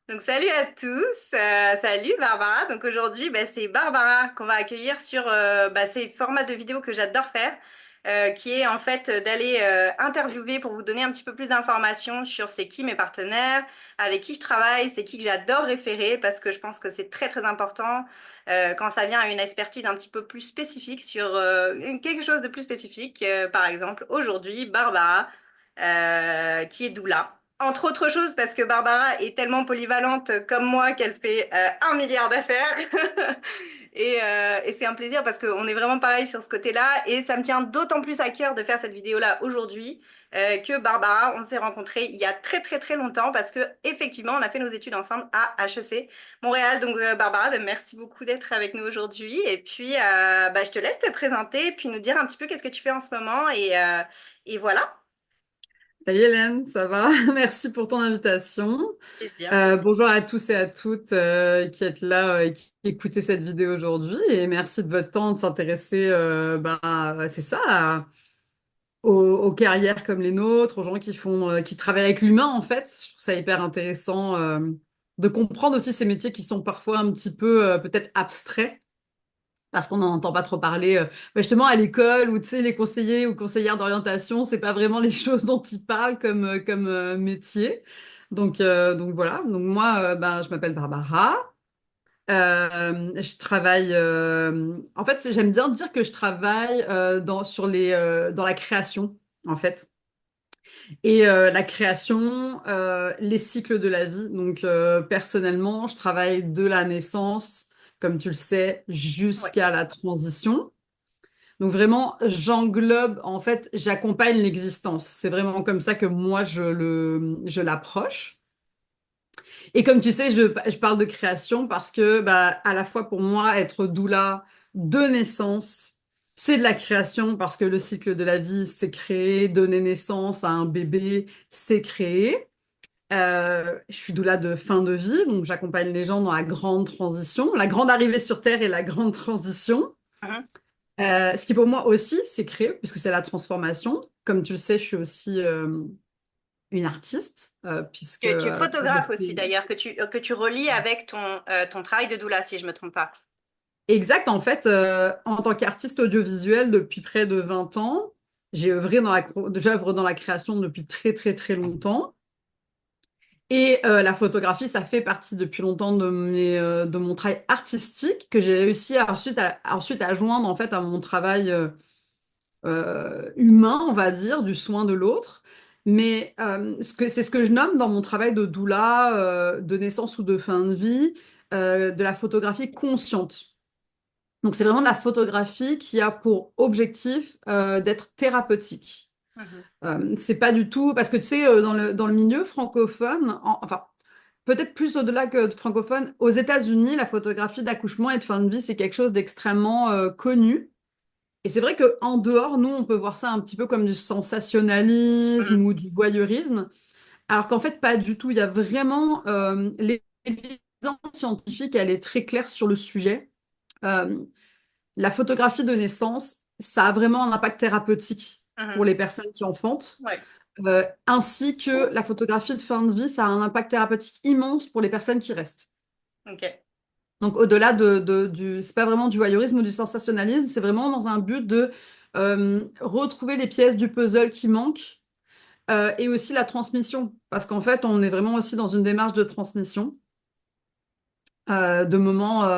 Donc salut à tous, salut Barbara. Donc aujourd'hui, c'est Barbara qu'on va accueillir sur ces formats de vidéos que j'adore faire, qui est en fait d'aller interviewer pour vous donner un petit peu plus d'informations sur c'est qui mes partenaires, avec qui je travaille, c'est qui que j'adore référer parce que je pense que c'est très très important quand ça vient à une expertise un petit peu plus spécifique sur quelque chose de plus spécifique. Par exemple, aujourd'hui, Barbara, qui est doula. Entre autres choses, parce que Barbara est tellement polyvalente comme moi qu'elle fait 1 milliard d'affaires. Et c'est un plaisir parce qu'on est vraiment pareil sur ce côté-là. Et ça me tient d'autant plus à cœur de faire cette vidéo-là aujourd'hui que Barbara, on s'est rencontrés il y a très très très longtemps parce que effectivement, on a fait nos études ensemble à HEC Montréal. Donc Barbara, merci beaucoup d'être avec nous aujourd'hui. Et puis, je te laisse te présenter, puis nous dire un petit peu qu'est-ce que tu fais en ce moment. Et voilà. Salut Hélène, ça va? Merci pour ton invitation. Plaisir. Bonjour à tous et à toutes qui êtes là et qui écoutez cette vidéo aujourd'hui. Et merci de votre temps de s'intéresser, c'est ça, aux carrières comme les nôtres, aux gens qui travaillent avec l'humain en fait. Je trouve ça hyper intéressant de comprendre aussi ces métiers qui sont parfois un petit peu peut-être abstraits parce qu'on n'en entend pas trop parler justement à l'école ou tu sais les conseillers ou conseillères d'orientation, c'est pas vraiment les choses dont ils parlent comme métier. Donc voilà. Donc moi je m'appelle Barbara. Je travaille en fait, j'aime bien dire que je travaille dans la création en fait. Et la création, les cycles de la vie. Donc, personnellement, je travaille de la naissance, comme tu le sais, Ouais. jusqu'à la transition. Donc, vraiment, j'englobe, en fait, j'accompagne l'existence. C'est vraiment comme ça que moi, je l'approche. Et comme tu sais, je parle de création parce que, à la fois pour moi, être doula de naissance, c'est de la création parce que le cycle de la vie, c'est créer, donner naissance à un bébé, c'est créer. Je suis doula de fin de vie, donc j'accompagne les gens dans la grande transition, la grande arrivée sur Terre et la grande transition. Mhm. Ce qui pour moi aussi, c'est créer, puisque c'est la transformation. Comme tu le sais, je suis aussi une artiste, puisque Tu es je photographe aussi fais- d'ailleurs, que tu relis avec ton travail de doula, si je me trompe pas. Exact, en fait, en tant qu'artiste audiovisuel depuis près de 20 ans, j'œuvre dans la création depuis très très très longtemps. Et la photographie, ça fait partie depuis longtemps de mon travail artistique que j'ai réussi ensuite à joindre en fait à mon travail humain, on va dire, du soin de l'autre. Mais c'est ce que je nomme dans mon travail de doula, de naissance ou de fin de vie, de la photographie consciente. Donc c'est vraiment de la photographie qui a pour objectif d'être thérapeutique. Mhm. C'est pas du tout parce que tu sais dans le milieu francophone, enfin peut-être plus au-delà que de francophone, aux États-Unis, la photographie d'accouchement et de fin de vie, c'est quelque chose d'extrêmement connu. Et c'est vrai qu'en dehors, nous, on peut voir ça un petit peu comme du sensationnalisme Mhm. ou du voyeurisme, alors qu'en fait, pas du tout. Il y a vraiment l'évidence scientifique, elle est très claire sur le sujet. Euh, la photographie de naissance, ça a vraiment un impact thérapeutique pour Mhm. les personnes qui enfantent, Ouais. ainsi que la photographie de fin de vie, ça a un impact thérapeutique immense pour les personnes qui restent. Ok. Donc au-delà c'est pas vraiment du voyeurisme ou du sensationnalisme, c'est vraiment dans un but de retrouver les pièces du puzzle qui manquent et aussi la transmission, parce qu'en fait on est vraiment aussi dans une démarche de transmission de moments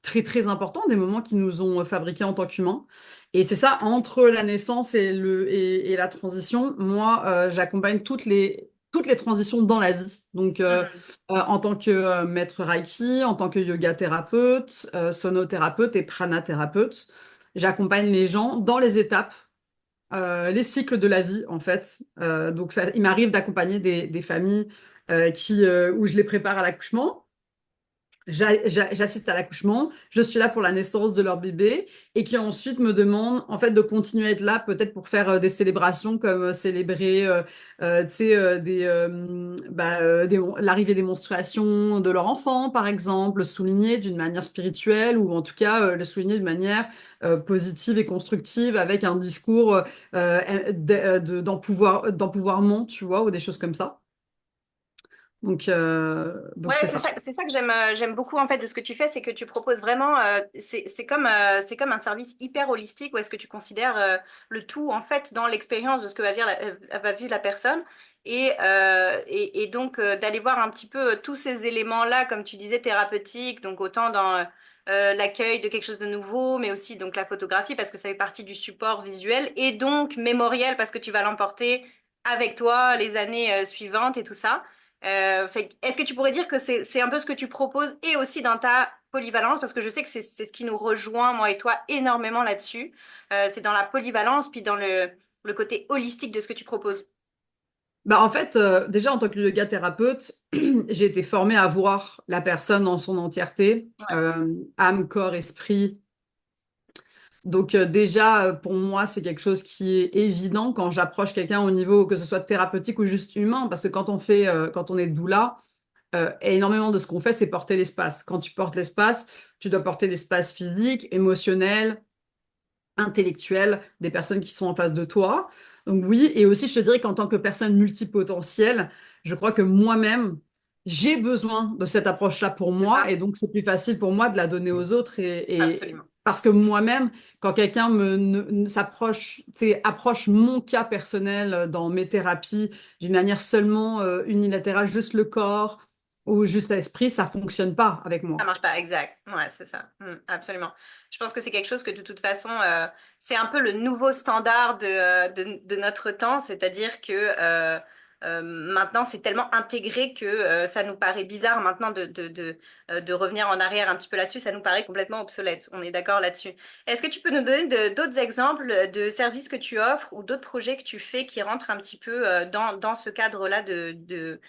très très importants, des moments qui nous ont fabriqués en tant qu'humains. Et c'est ça, entre la naissance et la transition, moi, j'accompagne toutes les transitions dans la vie. Donc, Mhm. en tant que maître Reiki, en tant que yoga thérapeute, sonothérapeute et pranathérapeute, j'accompagne les gens dans les étapes, les cycles de la vie, en fait. Donc, il m'arrive d'accompagner des familles où je les prépare à l'accouchement. J'assiste à l'accouchement, je suis là pour la naissance de leur bébé et qui ensuite me demandent en fait de continuer à être là peut-être pour faire des célébrations comme célébrer tu sais, l'arrivée des menstruations de leur enfant par exemple, le souligner d'une manière spirituelle ou en tout cas le souligner d'une manière positive et constructive avec un discours d'empouvoirment, tu vois, ou des choses comme ça. Donc Ouais, c'est ça. c'est ça que j'aime beaucoup en fait de ce que tu fais, c'est que tu proposes vraiment, c'est comme un service hyper holistique où est-ce que tu considères le tout en fait dans l'expérience de ce que va vivre la personne et donc d'aller voir un petit peu tous ces éléments-là, comme tu disais, thérapeutiques, donc autant dans l'accueil de quelque chose de nouveau, mais aussi donc la photographie parce que ça fait partie du support visuel et donc mémoriel parce que tu vas l'emporter avec toi les années suivantes et tout ça. Est-ce que tu pourrais dire que c'est un peu ce que tu proposes et aussi dans ta polyvalence, parce que je sais que c'est ce qui nous rejoint, moi et toi, énormément là-dessus. C'est dans la polyvalence, puis dans le côté holistique de ce que tu proposes. Bah, en fait, déjà en tant que yoga thérapeute, j'ai été formée à voir la personne dans son entièreté, Ouais, âme, corps, esprit. Donc déjà, pour moi, c'est quelque chose qui est évident quand j'approche quelqu'un au niveau, que ce soit thérapeutique ou juste humain, parce que quand on est doula, énormément de ce qu'on fait, c'est porter l'espace. Quand tu portes l'espace, tu dois porter l'espace physique, émotionnel, intellectuelle des personnes qui sont en face de toi. Donc oui, et aussi je te dirais qu'en tant que personne multipotentielle, je crois que moi-même, j'ai besoin de cette approche-là pour c'est moi, ça, et donc c'est plus facile pour moi de la donner aux autres. absolument. Parce que moi-même, quand quelqu'un s'approche, tu sais, approche mon cas personnel dans mes thérapies d'une manière seulement unilatérale, juste le corps ou juste l'esprit, ça fonctionne pas avec Ça moi. marche pas, exact. Ouais, c'est ça. Absolument. Je pense que c'est quelque chose que de toute façon, c'est un peu le nouveau standard de notre temps, c'est-à-dire que maintenant, c'est tellement intégré que ça nous paraît bizarre maintenant de revenir en arrière un petit peu là-dessus, ça nous paraît complètement obsolète. On est d'accord là-dessus. Est-ce que tu peux nous donner d'autres exemples de services que tu offres ou d'autres projets que tu fais qui rentrent un petit peu dans ce cadre-là de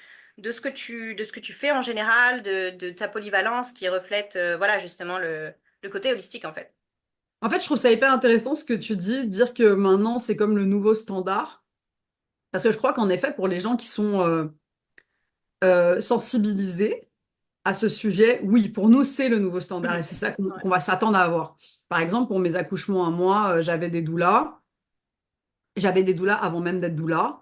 ce que tu fais en général, de ta polyvalence qui reflète, voilà, justement le côté holistique, en fait. En fait, je trouve ça hyper intéressant ce que tu dis, dire que maintenant c'est comme le nouveau standard. Parce que je crois qu'en effet, pour les gens qui sont sensibilisés à ce sujet, oui, pour nous, c'est le nouveau standard et Mhm. c'est ça Ouais. qu'on va s'attendre à avoir. Par exemple, pour mes accouchements à moi, j'avais des doulas. J'avais des doulas avant même d'être doula.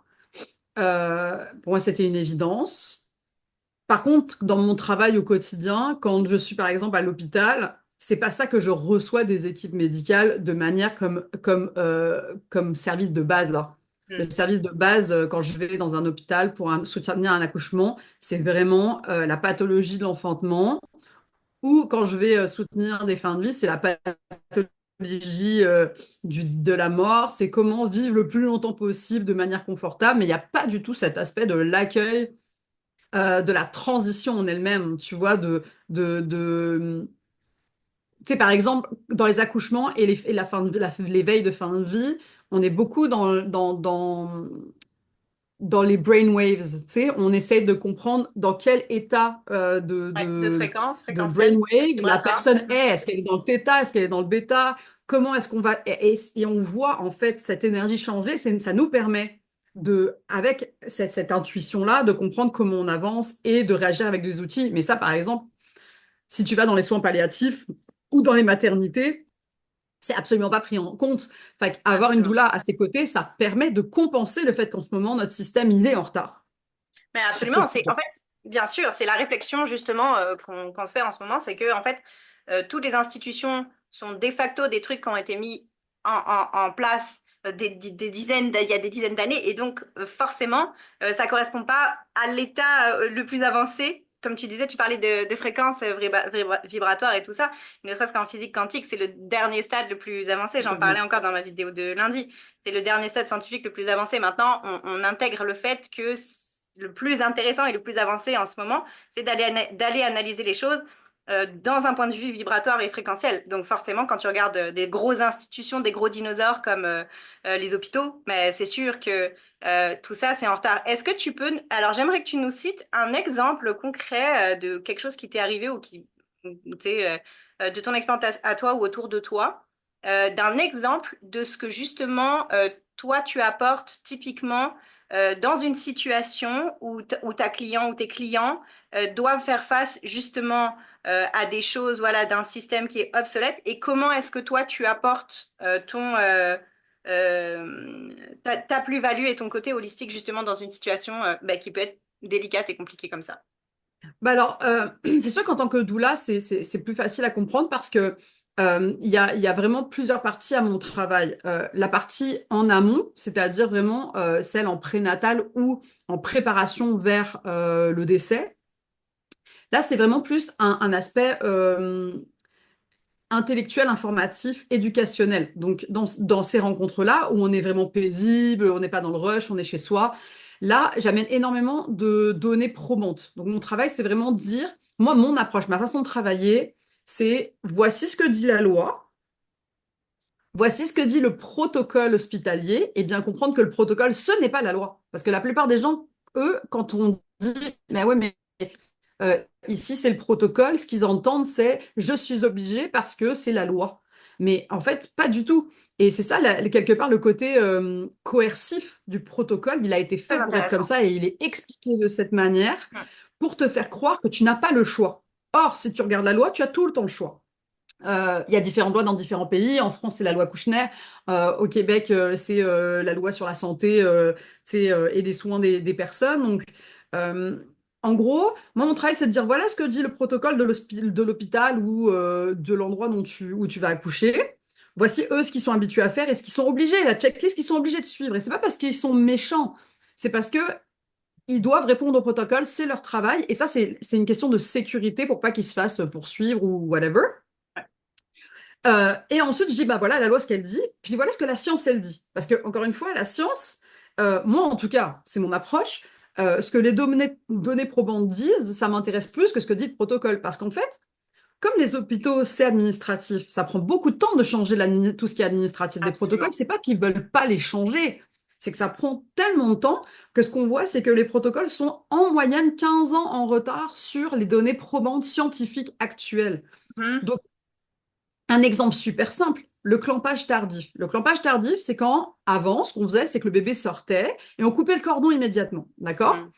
Pour moi, c'était une évidence. Par contre, dans mon travail au quotidien, quand je suis par exemple à l'hôpital, c'est pas ça que je reçois des équipes médicales de manière comme service de base là. Le Mhm. service de base, quand je vais dans un hôpital pour soutenir un accouchement, c'est vraiment la pathologie de l'enfantement. Ou quand je vais soutenir des fins de vie, c'est la pathologie de la mort. C'est comment vivre le plus longtemps possible de manière confortable. Mais il n'y a pas du tout cet aspect de l'accueil de la transition en elle-même, tu vois, tu sais, par exemple, dans les accouchements et la fin de vie, les veilles de fin de vie, on est beaucoup dans les brainwaves, tu sais, on essaye de comprendre dans quel état Ouais, de fréquence, de fréquentielle, brainwave la vibratoire. personne est. Est-ce qu'elle est dans le theta? Est-ce qu'elle est dans le bêta? Comment est-ce qu'on va... Et on voit en fait cette énergie changer, ça nous permet avec cette intuition-là, de comprendre comment on avance et de réagir avec des outils. Mais ça, par exemple, si tu vas dans les soins palliatifs ou dans les maternités, c'est absolument pas pris en compte. Fait avoir une Absolument. doula à ses côtés, ça permet de compenser le fait qu'en ce moment, notre système, il est en retard Mais sur ce absolument, c'est sujet. en fait, bien sûr, c'est la réflexion justement qu'on se fait en ce moment, c'est que en fait, toutes les institutions sont de facto des trucs qui ont été mis en place des dizaines, il y a des dizaines d'années, et donc forcément, ça correspond pas à l'état le plus avancé. Comme tu disais, tu parlais de fréquences vibratoires et tout ça, ne serait-ce qu'en physique quantique, c'est le dernier stade le plus avancé. J'en parlais Totalement. encore dans ma vidéo de lundi. C'est le dernier stade scientifique le plus avancé. Maintenant, on intègre le fait que le plus intéressant et le plus avancé en ce moment, c'est d'aller analyser les choses dans un point de vue vibratoire et fréquentiel. Donc forcément, quand tu regardes des grosses institutions, des gros dinosaures comme les hôpitaux, mais c'est sûr que tout ça, c'est en retard. Est-ce que tu peux... Alors j'aimerais que tu nous cites un exemple concret de quelque chose qui t'est arrivé ou qui, tu sais, de ton expérience à toi ou autour de toi, d'un exemple de ce que justement toi tu apportes typiquement dans une situation où ta client ou tes clients doivent faire face justement à des choses voilà, d'un système qui est obsolète et comment est-ce que toi tu apportes ta plus-value et ton côté holistique justement dans une situation bah, qui peut être délicates et compliquées comme ça. Bah alors, c'est sûr qu'en tant que doula, c'est plus facile à comprendre parce que il y a vraiment plusieurs parties à mon travail. La partie en amont, c'est-à-dire vraiment celle en prénatal ou en préparation vers le décès. Là, c'est vraiment plus un aspect intellectuel, informatif, éducationnel. Donc, dans ces rencontres-là, où on est vraiment paisible, on n'est pas dans le rush, on est chez soi, là, j'amène énormément de données probantes. Donc, mon travail, c'est vraiment de dire, moi, mon approche, ma façon de travailler, c'est voici ce que dit la loi, voici ce que dit le protocole hospitalier, et bien comprendre que le protocole, ce n'est pas la loi. Parce que la plupart des gens, eux, quand on dit, mais ouais, mais euh, ici, c'est le protocole. Ce qu'ils entendent, c'est je suis obligé parce que c'est la loi. Mais en fait, pas du tout. Et c'est ça, quelque part, le côté coercif du protocole. Il a été Très fait pour être comme intéressant. ça et il est expliqué de cette manière Mm. pour te faire croire que tu n'as pas le choix. Or, si tu regardes la loi, tu as tout le temps le choix. Il y a différentes lois dans différents pays. En France, c'est la loi Kouchner. Au Québec, c'est la loi sur la santé et des soins des personnes. Donc, euh, en gros, moi, mon travail, c'est de dire voilà ce que dit le protocole de l'hôpital ou de l'endroit où tu vas accoucher. Voici eux ce qu'ils sont habitués à faire et ce qu'ils sont obligés, la checklist qu'ils sont obligés de suivre. Et c'est pas parce qu'ils sont méchants, c'est parce que ils doivent répondre au protocole, c'est leur travail. Et ça, c'est une question de sécurité pour pas qu'ils se fassent poursuivre ou whatever. Et ensuite, je dis, bah voilà la loi, ce qu'elle dit, puis voilà ce que la science, elle dit. Parce que, encore une fois, la science, moi en tout cas, c'est mon approche, ce que les données probantes disent, ça m'intéresse plus que ce que dit le protocole. Parce qu'en fait, comme les hôpitaux, c'est administratif, ça prend beaucoup de temps de changer tout ce qui est administratif des protocoles, Absolument. c'est pas qu'ils veulent pas les changer, c'est que ça prend tellement de temps que ce qu'on voit, c'est que les protocoles sont en moyenne 15 ans en retard sur les données probantes scientifiques actuelles. Mhm. Donc, un exemple super simple, le clampage tardif. Le clampage tardif, c'est quand, avant, ce qu'on faisait, c'est que le bébé sortait et on coupait le cordon immédiatement. D'accord? Mm.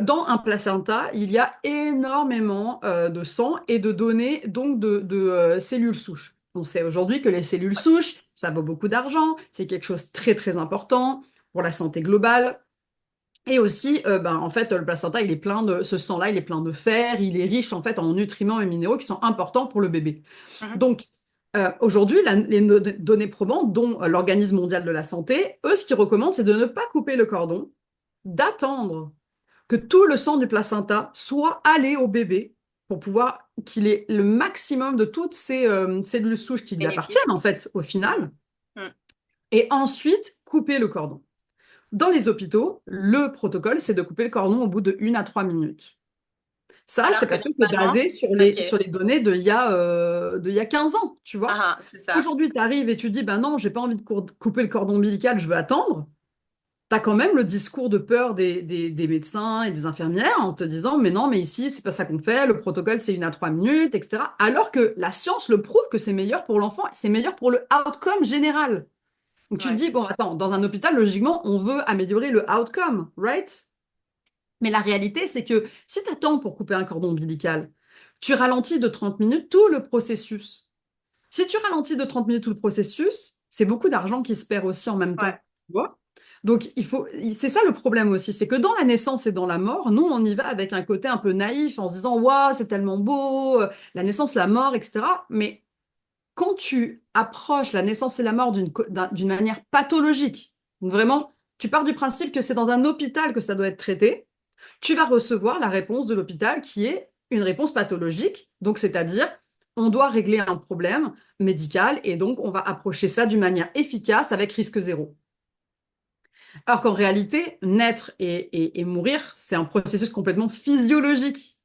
Dans un placenta, il y a énormément de sang et de données, donc de cellules souches. On sait aujourd'hui que les cellules souches, ça vaut beaucoup d'argent, c'est quelque chose de très très important pour la santé globale. Et aussi, en fait, le placenta, ce sang-là, il est plein de fer, il est riche en fait en nutriments et minéraux qui sont importants pour le bébé. Mhm. Donc, aujourd'hui, données probantes, dont l'Organisme mondial de la santé, eux, ce qu'ils recommandent, c'est de ne pas couper le cordon, d'attendre que tout le sang du placenta soit allé au bébé pour pouvoir qu'il ait le maximum de toutes ces cellules souches qui lui appartiennent, Bénéfice. en fait, au Mm. final, Mm. et ensuite couper le cordon. Dans les hôpitaux, le protocole, c'est de couper le cordon au bout de 1 à 3 minutes. Ça, Alors c'est que parce que c'est normalement, basé sur ok. sur les données d'il y a 15 ans, tu vois. Ah, ah, c'est ça. Aujourd'hui, tu arrives et tu dis, ben non, j'ai pas envie de couper le cordon ombilical, je veux attendre. Tu as quand même le discours de peur des médecins et des infirmières en te disant, mais non, mais ici, c'est pas ça qu'on fait, le protocole, c'est 1 à 3 minutes, etc. Alors que la science le prouve que c'est meilleur pour l'enfant, c'est meilleur pour le outcome général. Donc tu te Ouais. dis, bon, attends, dans un hôpital, logiquement, on veut améliorer le outcome, right? Mais la réalité, c'est que si tu attends pour couper un cordon ombilical, tu ralentis de 30 minutes tout le processus. Si tu ralentis de 30 minutes tout le processus, c'est beaucoup d'argent qui se perd aussi en même Ouais. temps. Tu vois. Donc, c'est ça le problème aussi, c'est que dans la naissance et dans la mort, nous, on y va avec un côté un peu naïf en se disant, waouh, c'est tellement beau, la naissance, la mort, etc. Mais quand tu approches la naissance et la mort d'une manière pathologique, donc vraiment, tu pars du principe que c'est dans un hôpital que ça doit être traité, tu vas recevoir la réponse de l'hôpital qui est une réponse pathologique. Donc, c'est-à-dire, on doit régler un problème médical et donc on va approcher ça d'une manière efficace avec risque zéro. Alors qu'en réalité, naître et mourir, c'est un processus complètement physiologique.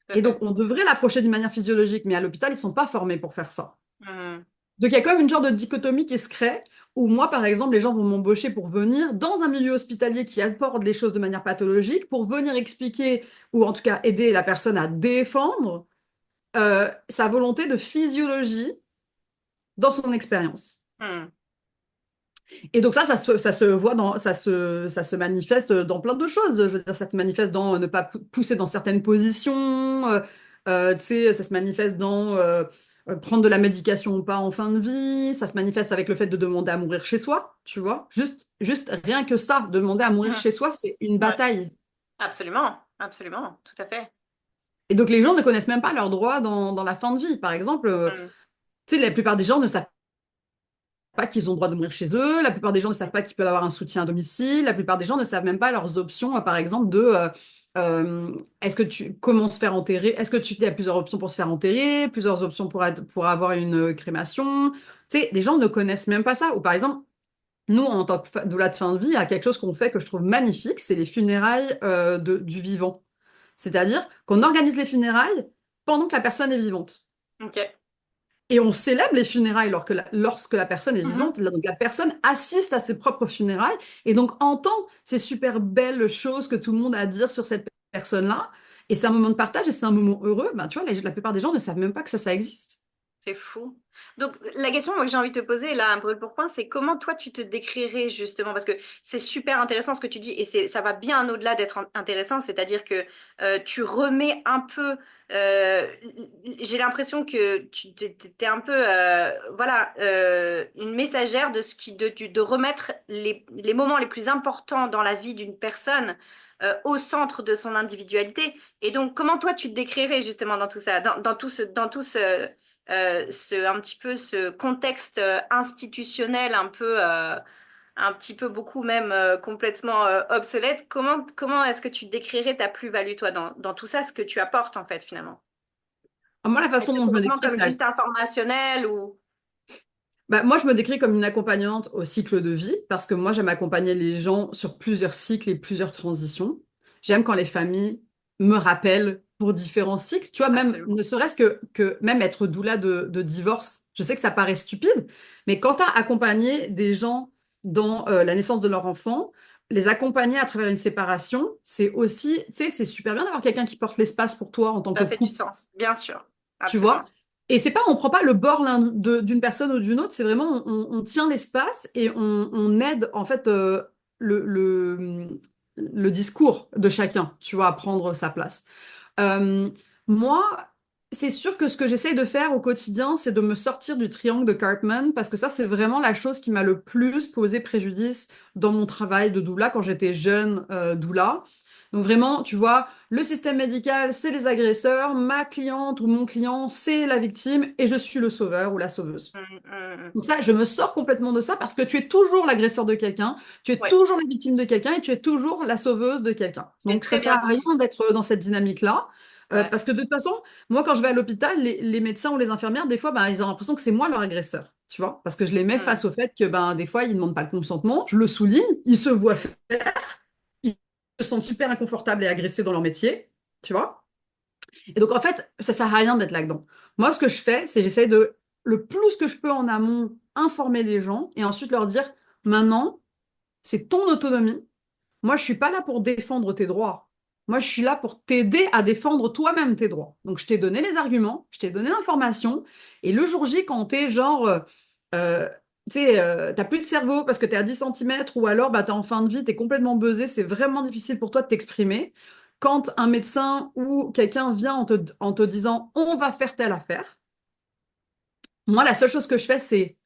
Tout à Et donc, fait. on devrait l'approcher d'une manière physiologique, mais à l'hôpital, ils ne sont pas formés pour faire ça. Mhm. Donc, il y a quand même une genre de dichotomie qui se crée, où moi, par exemple, les gens vont m'embaucher pour venir dans un milieu hospitalier qui aborde les choses de manière pathologique, pour venir expliquer, ou en tout cas aider la personne à défendre sa volonté de physiologie dans son expérience. Mhm. Et donc ça se voit ça se manifeste dans plein de choses. Je veux dire, ça se manifeste dans ne pas pousser dans certaines positions. Tu sais, ça se manifeste dans prendre de la médication ou pas en fin de vie. Ça se manifeste avec le fait de demander à mourir chez soi, tu vois. Juste rien que ça, demander à mourir Mhm. chez soi, c'est une Ouais. bataille. Absolument, absolument, tout à fait. Et donc les gens ne connaissent même pas leurs droits dans la fin de vie. Par exemple, Mm. tu sais, la plupart des gens ne savent pas qu'ils ont le droit de mourir chez eux, la plupart des gens ne savent pas qu'ils peuvent avoir un soutien à domicile, la plupart des gens ne savent même pas leurs options, par exemple, est-ce que comment se faire enterrer, est-ce que tu il y a plusieurs options pour se faire enterrer, plusieurs options pour avoir une crémation. Tu sais, les gens ne connaissent même pas ça. Ou par exemple, nous, en tant que doula de fin de vie, il y a quelque chose qu'on fait que je trouve magnifique, c'est les funérailles du vivant. C'est-à-dire qu'on organise les funérailles pendant que la personne est vivante. Ok. Et on célèbre les funérailles lorsque la personne est Mhm. vivante. Donc la personne assiste à ses propres funérailles et donc entend ces super belles choses que tout le monde a à dire sur cette personne-là. Et c'est un moment de partage et c'est un moment heureux. Ben, tu vois, la plupart des gens ne savent même pas que ça existe. C'est fou. Donc, la question moi, que j'ai envie de te poser, là, un brûle pour point, c'est comment toi, tu te décrirais justement, parce que c'est super intéressant ce que tu dis, et ça va bien au-delà d'être intéressant, c'est-à-dire que tu remets un peu, euh, j'ai l'impression que tu es un peu, voilà, une messagère de de remettre les moments les plus importants dans la vie d'une personne au centre de son individualité. Et donc, comment toi, tu te décrirais justement dans tout ça, dans tout un petit peu ce contexte institutionnel un petit peu beaucoup même complètement obsolète. Comment est-ce que tu décrirais ta plus-value, toi, dans tout ça, ce que tu apportes, en fait, finalement? Alors, moi, la Est-ce façon que dont c'est je me vraiment décris, comme c'est juste informationnel ou... bah, moi, je me décris comme une accompagnante au cycle de vie parce que moi, j'aime accompagner les gens sur plusieurs cycles et plusieurs transitions. J'aime quand les familles me rappellent pour différents cycles. Tu vois, même Absolument. ne serait-ce que même être doula de divorce. Je sais que ça paraît stupide, mais quand tu as accompagné des gens dans la naissance de leur enfant, les accompagner à travers une séparation, c'est aussi, tu sais, c'est super bien d'avoir quelqu'un qui porte l'espace pour toi en tant que Ça fait du couple, sens, bien sûr. tu vois. Absolument. Et c'est pas, on prend pas le bord d'une personne ou d'une autre, c'est vraiment, on tient l'espace et on aide en fait le, le, le discours de chacun, tu vois, à prendre sa place. Euh, Moi, c'est sûr que ce que j'essaie de faire au quotidien, c'est de me sortir du triangle de Cartman, parce que ça, c'est vraiment la chose qui m'a le plus posé préjudice dans mon travail de doula quand j'étais jeune doula. Donc vraiment, tu vois, le système médical, c'est les agresseurs, ma cliente ou mon client, c'est la victime, et je suis le sauveur ou la sauveuse. Mm. Donc ça, je me sors complètement de ça parce que tu es toujours l'agresseur de quelqu'un, tu es Ouais, toujours la victime de quelqu'un et tu es toujours la sauveuse de quelqu'un. c'est Donc ça très sert bien à rien dit. d'être dans cette dynamique-là. Ouais. Parce que de toute façon, moi, quand je vais à l'hôpital, les médecins ou les infirmières, des fois, ben, ils ont l'impression que c'est moi leur agresseur, tu vois, parce que je les mets Mm. face au fait que ben, des fois, ils ne demandent pas le consentement, je le souligne, ils se voient faire, ils se sentent super inconfortables et agressés dans leur métier, tu vois. Et donc, en fait, ça sert à rien d'être là-dedans. Moi, ce que je fais, c'est j'essaie de, le plus que je peux en amont, informer les gens et ensuite leur dire, maintenant, c'est ton autonomie. Moi, je suis pas là pour défendre tes droits. Moi, je suis là pour t'aider à défendre toi-même tes droits. Donc, je t'ai donné les arguments, je t'ai donné l'information. Et le jour J, quand t'es genre, euh, tu sais, t'as plus de cerveau parce que t'es à 10 centimètres ou alors bah, t'es en fin de vie, t'es complètement buzzé, c'est vraiment difficile pour toi de t'exprimer. Quand un médecin ou quelqu'un vient en te disant on va faire telle affaire, moi, la seule chose que je fais, c'est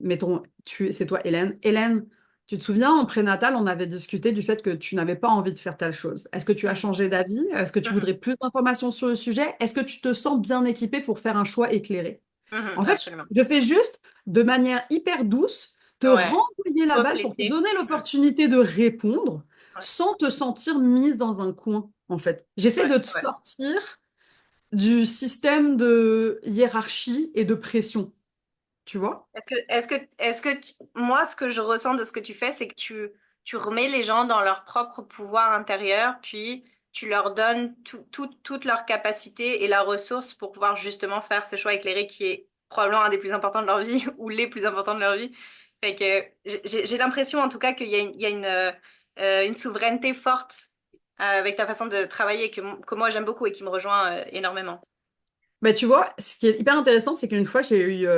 mettons, c'est toi, Hélène. Hélène, tu te souviens, en prénatal, on avait discuté du fait que tu n'avais pas envie de faire telle chose. Est-ce que tu as Mm. changé d'avis? Est-ce que tu Mhm. voudrais plus d'informations sur le sujet? Est-ce que tu te sens bien équipé pour faire un choix éclairé? Mhm. En fait, Absolument. je fais juste, de manière hyper douce, te Ouais. renvoyer la balle pour te Refléter. donner Mm. l'opportunité de répondre Ouais. sans te sentir mise dans un coin, en fait. J'essaie Ouais. de te Ouais. sortir du système de hiérarchie et de pression, tu vois? Moi, ce que je ressens de ce que tu fais, c'est que tu remets les gens dans leur propre pouvoir intérieur, puis tu leur donnes toute leur capacité et la ressource pour pouvoir justement faire ce choix éclairé qui est probablement un des plus importants de leur vie ou les plus importants de leur vie. Fait que j'ai l'impression en tout cas qu'il y a une souveraineté forte avec ta façon de travailler que moi j'aime beaucoup et qui me rejoint énormément. Bah, tu vois, ce qui est hyper intéressant, c'est qu'une fois, j'ai eu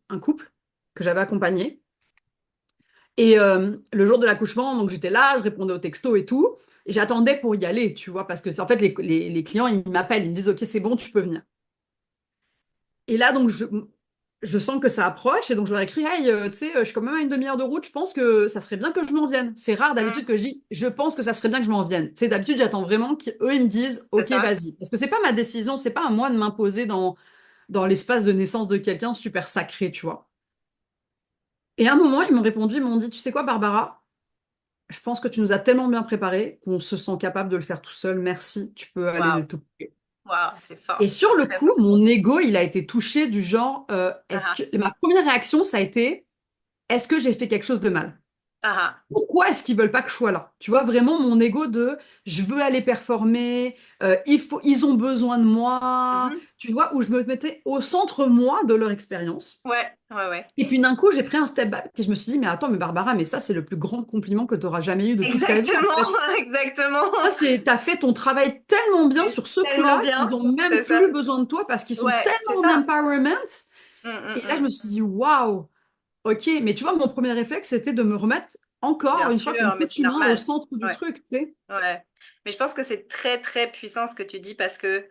un couple que j'avais accompagné. Et le jour de l'accouchement, donc j'étais là, je répondais aux textos et tout. Et j'attendais pour y aller, tu vois, parce que en fait, les clients, ils m'appellent, ils me disent, OK, c'est bon, tu peux venir. Et là, donc, je sens que ça approche et donc je leur écris, hey, tu sais, je suis quand même à une demi-heure de route, je pense que ça serait bien que je m'en vienne. C'est rare Mhm. d'habitude que je dis, je pense que ça serait bien que je m'en vienne. Tu sais, d'habitude, j'attends vraiment qu'eux, ils me disent, C'est ok, ça. vas-y. Parce que c'est pas ma décision, c'est pas à moi de m'imposer dans l'espace de naissance de quelqu'un super sacré, tu vois. Et à un moment, ils m'ont répondu, ils m'ont dit, tu sais quoi, Barbara, je pense que tu nous as tellement bien préparé qu'on se sent capable de le faire tout seul. Merci, tu peux Waouh, aller t'occuper. waouh, c'est Et fort, sur c'est le très coup, fort. mon ego, il a été touché du genre, est-ce Ah que ma première réaction, ça a été, est-ce que j'ai fait quelque chose de mal? ah, ah Pourquoi est-ce qu'ils veulent pas que je sois là? Tu vois, vraiment mon ego de je veux aller performer, ils ont besoin de ah. moi, Mhm. tu vois, où je me mettais au centre, moi, de leur expérience. Ouais, ouais, ouais. Et puis d'un coup, j'ai pris un step back et je me suis dit, mais attends, mais Barbara, mais ça, c'est le plus grand compliment que tu auras jamais eu de toute ta vie, en fait. Exactement, exactement. Ça, c'est, t'as fait ton travail tellement bien C'est sur ce tellement coup-là qu'ils bien, ont même c'est ça. plus besoin de toi parce qu'ils sont Ouais, c'est tellement en ça. empowerment. Et là, je Mm. me suis dit, waouh, ok. Mais tu vois, mon premier réflexe, c'était de me remettre encore Bien une fois comme sûr, mais tout c'est humain au normal. centre du Ouais. truc, tu sais. Ouais, mais je pense que c'est très très puissant ce que tu dis parce que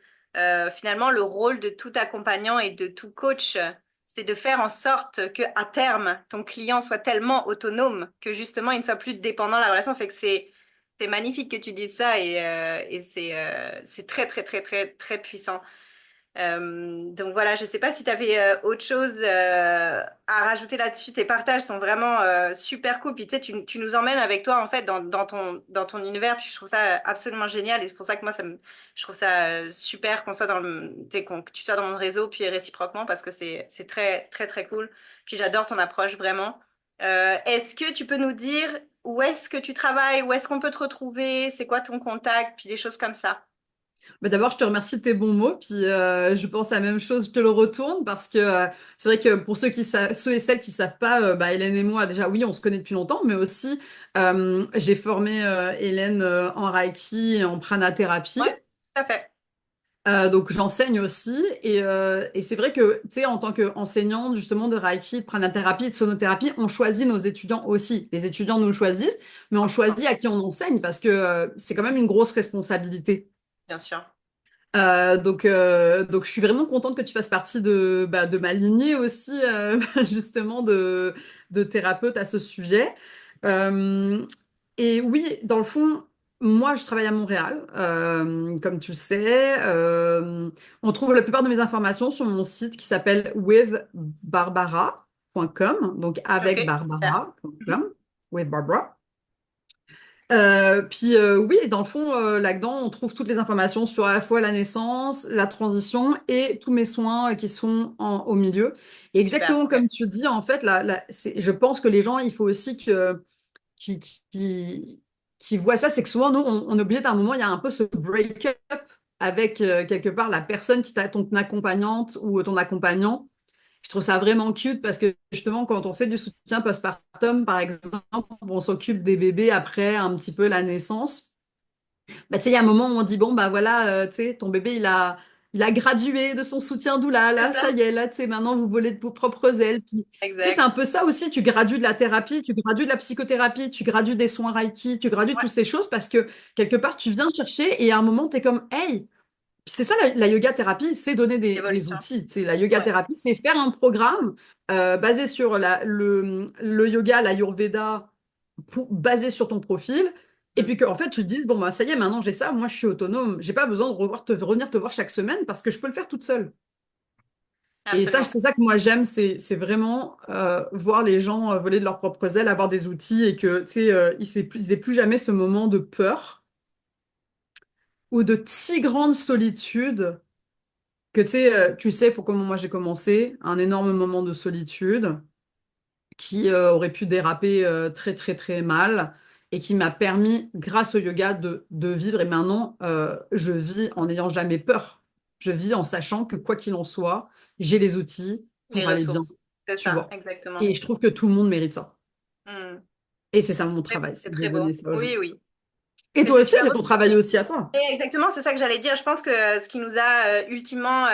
finalement le rôle de tout accompagnant et de tout coach, c'est de faire en sorte que à terme ton client soit tellement autonome que justement il ne soit plus dépendant de la relation. Fait que c'est magnifique que tu dises ça et c'est très très très très très puissant. Donc voilà, je ne sais pas si tu avais autre chose à rajouter là-dessus. Tes partages sont vraiment super cool. Puis tu sais, tu nous emmènes avec toi en fait dans ton univers. Puis je trouve ça absolument génial. Et c'est pour ça que moi, je trouve ça super qu'on soit tu sais, que tu sois dans mon réseau, puis réciproquement, parce que c'est très, très, très cool. Puis j'adore ton approche, vraiment. Est-ce que tu peux nous dire où est-ce que tu travailles, où est-ce qu'on peut te retrouver, c'est quoi ton contact, puis des choses comme ça. Mais d'abord, je te remercie de tes bons mots, puis je pense la même chose, je te le retourne parce que c'est vrai que pour ceux et celles qui savent pas, bah, Hélène et moi, déjà, oui, on se connaît depuis longtemps, mais aussi, j'ai formé Hélène en Reiki et en pranathérapie. Ouais, tout à fait. Donc j'enseigne aussi et c'est vrai que tu sais en tant qu'enseignante justement de Reiki, de pranathérapie, de sonothérapie, on choisit nos étudiants aussi. Les étudiants nous choisissent, mais on 100%. choisit à qui on enseigne parce que c'est quand même une grosse responsabilité. Bien sûr. Donc je suis vraiment contente que tu fasses partie de ma lignée aussi, justement, de thérapeute à ce sujet. Euh, et oui, dans le fond, moi, je travaille à Montréal, comme tu le sais. On trouve la plupart de mes informations sur mon site qui s'appelle withbarbara.com, donc Ok, super. Mhm. avecbarbara.com, with Barbara. Puis oui, dans le fond, là-dedans, on trouve toutes les informations sur à la fois la naissance, la transition et tous mes soins qui se font au milieu. Et Super, exactement ok. comme tu dis, en fait, je pense que les gens, il faut aussi qui, qui, qui voient ça, c'est que souvent, nous, on est obligé d'un moment, il y a un peu ce break-up avec quelque part la personne qui t'a ton accompagnante ou ton accompagnant. Je trouve ça vraiment cute parce que justement, quand on fait du soutien postpartum, par exemple, on s'occupe des bébés après un petit peu la naissance. Bah, tu sais, il y a un moment où on dit, bon, bah voilà, tu sais, ton bébé, il a gradué de son soutien doula, C'est là, ça ça. y est, là, tu sais, maintenant, vous volez de vos propres ailes. Puis, tu sais, c'est Exact. un peu ça aussi, tu gradues de la thérapie, tu gradues de la psychothérapie, tu gradues des soins Reiki, tu gradues de Ouais, toutes ces choses parce que quelque part, tu viens chercher et à un moment, tu es comme, hey, puis c'est ça la yoga thérapie, c'est donner des l'évolution. outils. C'est la yoga Ouais. thérapie, c'est faire un programme basé sur le yoga, l'ayurveda, basé sur ton profil. Et Mm. puis qu'en fait, tu te dises, bon, bah, ça y est, maintenant j'ai ça, moi je suis autonome. J'ai pas besoin de revenir te voir chaque semaine parce que je peux le faire toute seule. Et ça, Absolument. c'est ça que moi j'aime, c'est vraiment voir les gens voler de leurs propres ailes, avoir des outils et que, tu sais, ils aient plus jamais ce moment de peur ou de si grande solitude que tu sais pour comment moi j'ai commencé, un énorme moment de solitude qui aurait pu déraper très très très mal et qui m'a permis, grâce au yoga, de vivre. Et maintenant, je vis en n'ayant jamais peur. Je vis en sachant que quoi qu'il en soit, j'ai les outils Les pour aller bien, ressources. C'est tu ça, vois. exactement. Et je trouve que tout le monde mérite ça. Mm. Et c'est ça mon travail, C'est c'est de très beau. donner ça aux gens. Oui, oui. Et Mais toi c'est aussi, super c'est beau. ton travail aussi à toi. Et exactement, c'est ça que j'allais dire. Je pense que ce qui nous a ultimement,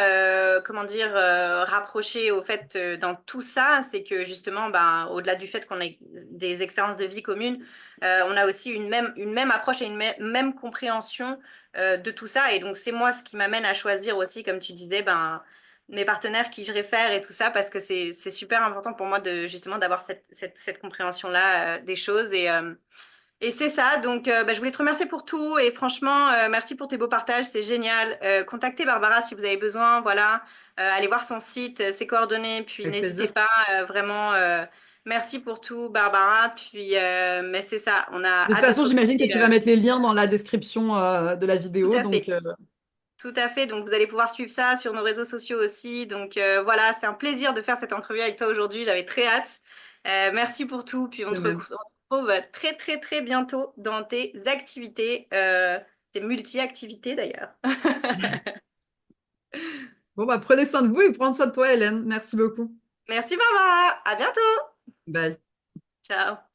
comment dire, rapprochés au fait dans tout ça, c'est que justement, ben, au-delà du fait qu'on ait des expériences de vie communes, on a aussi une même approche et une même compréhension de tout ça. Et donc, c'est moi ce qui m'amène à choisir aussi, comme tu disais, ben, mes partenaires qui je réfère et tout ça, parce que c'est super important pour moi de justement d'avoir cette compréhension-là des choses. Et c'est ça, donc bah, je voulais te remercier pour tout et franchement, merci pour tes beaux partages, c'est génial. Contactez Barbara si vous avez besoin, voilà. Allez voir son site, ses coordonnées, puis Avec n'hésitez plaisir. pas, vraiment, merci pour tout Barbara. Puis, mais c'est ça, on a De toute hâte de se façon, j'imagine que retrouver tu vas mettre les liens dans la description de la tout vidéo. à Donc, fait. Tout à fait, donc vous allez pouvoir suivre ça sur nos réseaux sociaux aussi. Donc voilà, c'était un plaisir de faire cette interview avec toi aujourd'hui, j'avais très hâte. Merci pour tout, puis de même. on te retrouve très très très bientôt dans tes activités, tes multi-activités d'ailleurs. Bon, bah, prenez soin de vous et prenez soin de toi, Hélène. Merci beaucoup. Merci Barbara, à bientôt. Bye. Ciao.